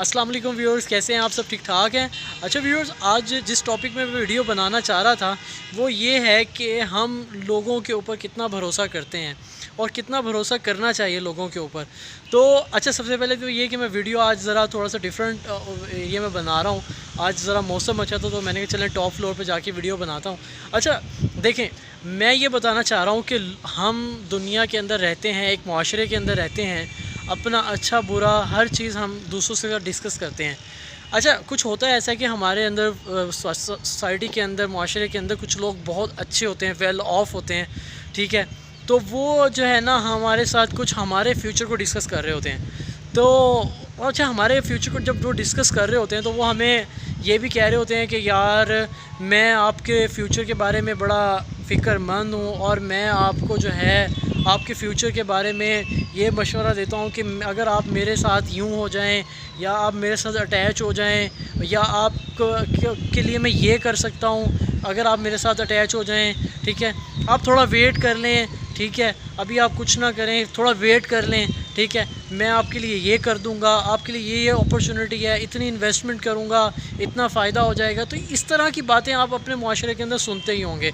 अस्सलाम वालेकुम व्यूअर्स, कैसे हैं आप सब? ठीक ठाक हैं। अच्छा व्यूअर्स, आज जिस टॉपिक में मैं वीडियो बनाना चाह रहा था वो ये है कि हम लोगों के ऊपर कितना भरोसा करते हैं और कितना भरोसा करना चाहिए लोगों के ऊपर। तो अच्छा, सबसे पहले तो ये कि मैं वीडियो आज ज़रा थोड़ा सा डिफरेंट एरिया में बना रहा हूँ। आज ज़रा मौसम अच्छा था तो मैंने कहा चलें टॉप फ्लोर पे जाके वीडियो बनाता हूँ। अच्छा देखें, मैं ये बताना चाह रहा हूँ कि हम दुनिया के अंदर रहते हैं, एक माशरे के अंदर रहते हैं, अपना अच्छा बुरा हर चीज़ हम दूसरों से डिस्कस करते हैं। अच्छा, कुछ होता है ऐसा कि हमारे अंदर सोसाइटी के अंदर, माशरे के अंदर कुछ लोग बहुत अच्छे होते हैं, वेल ऑफ होते हैं, ठीक है। तो वो जो है ना हमारे साथ कुछ हमारे फ्यूचर को डिस्कस कर रहे होते हैं। तो अच्छा, हमारे फ्यूचर को जब वो डिस्कस कर रहे होते हैं तो वो हमें ये भी कह रहे होते हैं कि यार मैं आपके फ्यूचर के बारे में बड़ा फ़िक्रमंद हूँ और मैं आपको जो है आपके फ्यूचर के बारे में ये मशवरा देता हूँ कि अगर आप मेरे साथ यूँ हो जाएं या आप मेरे साथ अटैच हो जाएं या आप के लिए मैं ये कर सकता हूँ अगर आप मेरे साथ अटैच हो जाएं, ठीक है। आप थोड़ा वेट कर लें, ठीक है, अभी आप कुछ ना करें, थोड़ा वेट कर लें, ठीक है, मैं आपके लिए ये कर दूंगा, आपके लिए ये अपॉर्चुनिटी है, इतनी इन्वेस्टमेंट करूंगा, इतना फ़ायदा हो जाएगा। तो इस तरह की बातें आप अपने माशरे के अंदर सुनते ही होंगे,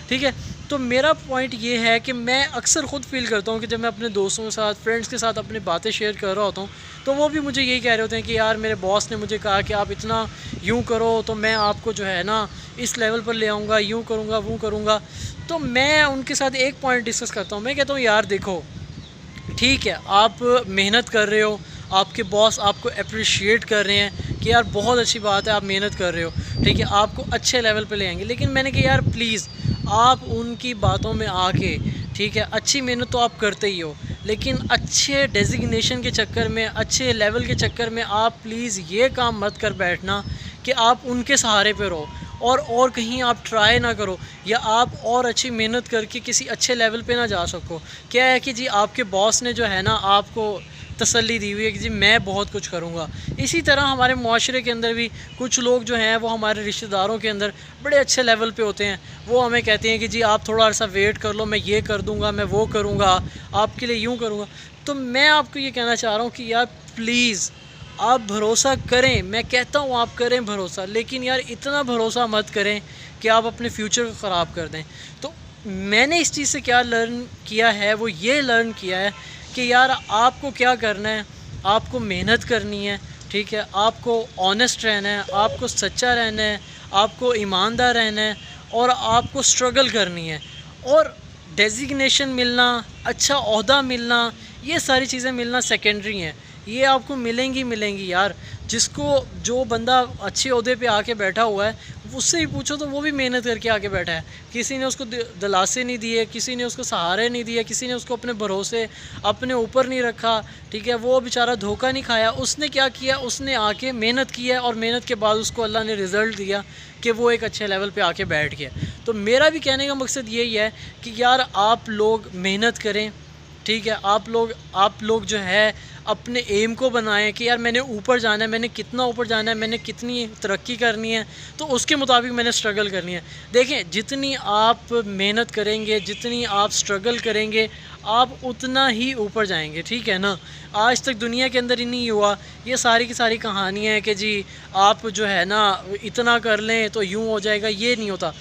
ठीक है। तो मेरा पॉइंट ये है कि मैं अक्सर ख़ुद फील करता हूँ कि जब मैं अपने दोस्तों के साथ, फ्रेंड्स के साथ अपनी बातें शेयर कर रहा होता हूँ तो वो भी मुझे यही कह रहे होते हैं कि यार मेरे बॉस ने मुझे कहा कि आप इतना यूँ करो तो मैं आपको जो है ना इस लेवल पर ले आऊँगा, यूँ करूँगा, वो करूँगा। तो मैं उनके साथ एक पॉइंट डिस्कस करता हूँ। मैं कहता हूँ यार देखो, ठीक है, आप मेहनत कर रहे हो, आपके बॉस आपको अप्रिशिएट कर रहे हैं कि यार बहुत अच्छी बात है, आप मेहनत कर रहे हो, ठीक है, आपको अच्छे लेवल पे ले आएंगे। लेकिन मैंने कहा यार प्लीज़ आप उनकी बातों में आके, ठीक है, अच्छी मेहनत तो आप करते ही हो, लेकिन अच्छे डेजिग्नेशन के चक्कर में, अच्छे लेवल के चक्कर में आप प्लीज़ ये काम मत कर बैठना कि आप उनके सहारे पे रहो और कहीं आप ट्राई ना करो या आप और अच्छी मेहनत करके किसी अच्छे लेवल पे ना जा सको। क्या है कि जी आपके बॉस ने जो है ना आपको तसल्ली दी हुई है कि जी मैं बहुत कुछ करूँगा। इसी तरह हमारे माशरे के अंदर भी कुछ लोग जो हैं वो हमारे रिश्तेदारों के अंदर बड़े अच्छे लेवल पे होते हैं। वो हमें कहते हैं कि जी आप थोड़ा सा वेट कर लो, मैं ये कर दूँगा, मैं वो करूँगा, आपके लिए यूँ करूँगा। तो मैं आपको ये कहना चाह रहा हूँ कि यार प्लीज़ आप भरोसा करें, मैं कहता हूँ आप करें भरोसा, लेकिन यार इतना भरोसा मत करें कि आप अपने फ्यूचर को ख़राब कर दें। तो मैंने इस चीज़ से क्या लर्न किया है, वो ये लर्न किया है कि यार आपको क्या करना है, आपको मेहनत करनी है, ठीक है, आपको ऑनेस्ट रहना है, आपको सच्चा रहना है, आपको ईमानदार रहना है और आपको स्ट्रगल करनी है। और डेजिग्नेशन मिलना, अच्छा ओहदा मिलना, ये सारी चीज़ें मिलना सेकेंडरी हैं, ये आपको मिलेंगी यार। जो बंदा अच्छे ओहदे पे आके बैठा हुआ है उससे ही पूछो तो वो भी मेहनत करके आके बैठा है। किसी ने उसको दिलासे नहीं दिए, किसी ने उसको सहारे नहीं दिए, किसी ने उसको अपने भरोसे अपने ऊपर नहीं रखा, ठीक है, वो बेचारा धोखा नहीं खाया। उसने क्या किया, उसने आके मेहनत की है और मेहनत के बाद उसको अल्लाह ने रिज़ल्ट दिया कि वो एक अच्छे लेवल पे आके बैठ गया। तो मेरा भी कहने का मकसद यही है कि यार आप लोग मेहनत करें, ठीक है, आप लोग जो है अपने एम को बनाएं कि यार मैंने ऊपर जाना है, मैंने कितना ऊपर जाना है, मैंने कितनी तरक्की करनी है, तो उसके मुताबिक मैंने स्ट्रगल करनी है। देखें, जितनी आप मेहनत करेंगे, जितनी आप स्ट्रगल करेंगे, आप उतना ही ऊपर जाएंगे, ठीक है ना। आज तक दुनिया के अंदर ही नहीं हुआ, ये सारी की सारी कहानियाँ हैं कि जी आप जो है ना इतना कर लें तो यूँ हो जाएगा, ये नहीं होता।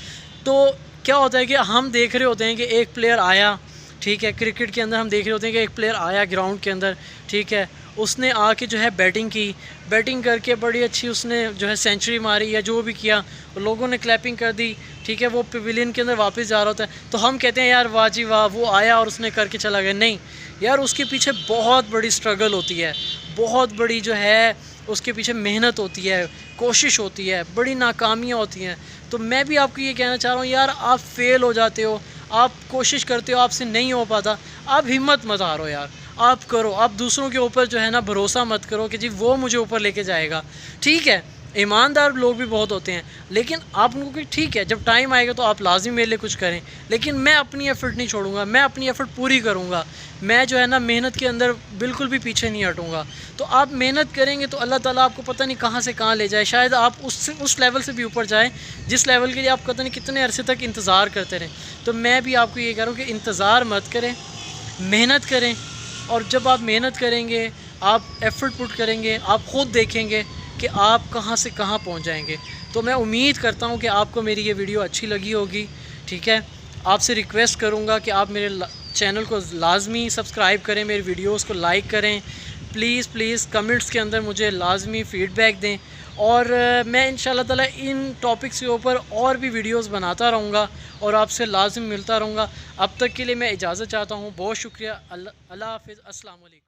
तो क्या होता है कि हम देख रहे होते हैं कि एक प्लेयर आया, ठीक है, क्रिकेट के अंदर हम देख रहे होते हैं कि एक प्लेयर आया ग्राउंड के अंदर, ठीक है, उसने आके जो है बैटिंग करके बड़ी अच्छी उसने जो है सेंचुरी मारी या जो भी किया, लोगों ने क्लैपिंग कर दी, ठीक है, वो पवेलियन के अंदर वापस जा रहा होता है तो हम कहते हैं यार वाह जी वाह, वो आया और उसने करके चला गया। नहीं यार, उसके पीछे बहुत बड़ी स्ट्रगल होती है, बहुत बड़ी जो है उसके पीछे मेहनत होती है, कोशिश होती है, बड़ी नाकामियाँ होती हैं। तो मैं भी आपको ये कहना चाह रहा हूँ यार, आप फेल हो जाते हो, आप कोशिश करते हो, आपसे नहीं हो पाता, आप हिम्मत मत हारो यार, आप करो। आप दूसरों के ऊपर जो है ना भरोसा मत करो कि जी वो मुझे ऊपर लेके जाएगा। ठीक है, ईमानदार लोग भी बहुत होते हैं, लेकिन आप उनको कि ठीक है जब टाइम आएगा तो आप लाजिम मेरे लिए कुछ करें, लेकिन मैं अपनी एफ़र्ट नहीं छोड़ूंगा, मैं अपनी एफ़र्ट पूरी करूंगा। मैं जो है ना मेहनत के अंदर बिल्कुल भी पीछे नहीं हटूंगा। तो आप मेहनत करेंगे तो अल्लाह ताला आपको पता नहीं कहाँ से कहाँ ले जाए, शायद आप उस लेवल से भी ऊपर जाएँ जिस लेवल के लिए आप पता नहीं कितने अरसे तक इंतज़ार करते रहें। तो मैं भी आपको ये कह रहा हूँ कि इंतज़ार मत करें, मेहनत करें, और जब आप मेहनत करेंगे آپ ایفرٹ پٹ کریں گے آپ خود دیکھیں گے کہ آپ کہاں سے کہاں پہنچ جائیں گے۔ تو میں امید کرتا ہوں کہ آپ کو میری یہ ویڈیو اچھی لگی ہوگی، ٹھیک ہے۔ آپ سے ریکویسٹ کروں گا کہ آپ میرے چینل کو لازمی سبسکرائب کریں، میری ویڈیوز کو لائک کریں، پلیز کمنٹس کے اندر مجھے لازمی فیڈ بیک دیں، اور میں انشاءاللہ تعالی ان ٹاپکس کے اوپر اور بھی ویڈیوز بناتا رہوں گا اور آپ سے لازم ملتا رہوں گا۔ اب تک کے لیے میں اجازت چاہتا ہوں، بہت شکریہ، اللہ حافظ، السلام علیکم۔